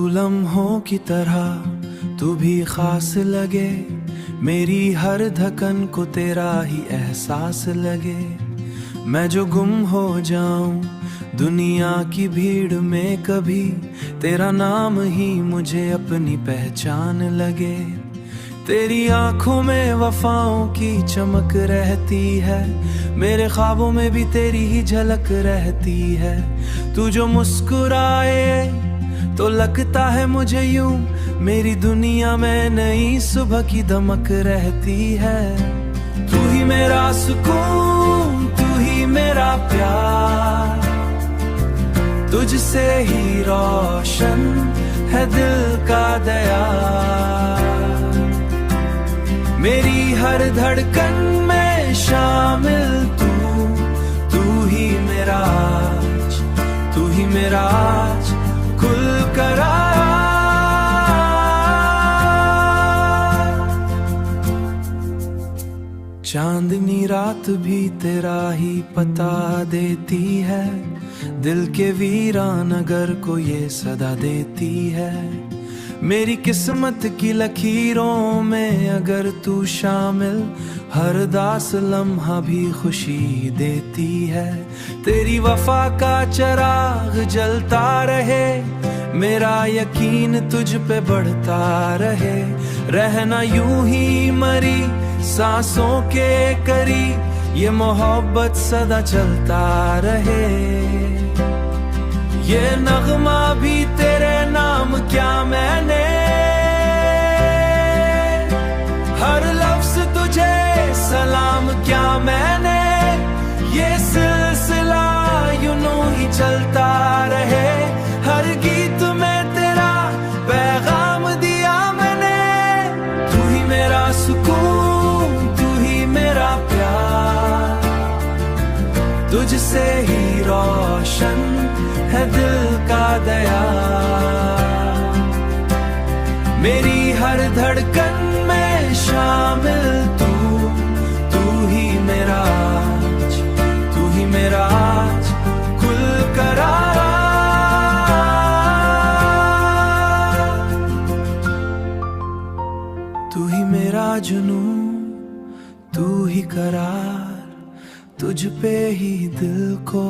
लम्हों की तरह तू भी खास लगे, मेरी हर धड़कन को तेरा ही एहसास लगे। मैं जो गुम हो जाऊं दुनिया की भीड़ में, कभी तेरा नाम ही मुझे अपनी पहचान लगे। तेरी आंखों में वफाओं की चमक रहती है, मेरे ख्वाबों में भी तेरी ही झलक रहती है। तू जो मुस्कुराए तो लगता है मुझे यूं, मेरी दुनिया में नई सुबह की दमक रहती है। तू ही मेरा सुकून, तू ही मेरा प्यार, तुझसे ही रोशन है दिल का दया। मेरी हर धड़कन में शामिल तू, तू ही मेरा आज, तू ही मेरा आज कुल करार। चांदनी रात भी तेरा ही पता देती है, दिल के वीरान नगर को ये सदा देती है। मेरी किस्मत की लकीरों में अगर तू शामिल, हर दास लम्हा भी खुशी देती है। तेरी वफा का चिराग जलता रहे, मेरा यकीन तुझ पे बढ़ता रहे। रहना यूं ही मरी सांसों के करीब, ये मोहब्बत सदा चलता रहे। ये नगमा भी तेरे नाम क्या मैंने, हर लफ्ज तुझे सलाम क्या मैंने। ये सिलसिला यूं ही चलता रहे, हर गीत में तेरा पैगाम दिया मैंने। तू ही मेरा सुकून, तू ही मेरा प्यार, तुझसे ही रोशन है दिल का दया। मेरी हर धड़कन में शामिल तू, तू ही मेरा आज, तू ही मेरा आज कुल करार। तू ही मेरा जुनून, तू ही करार, तुझ पे ही दिल को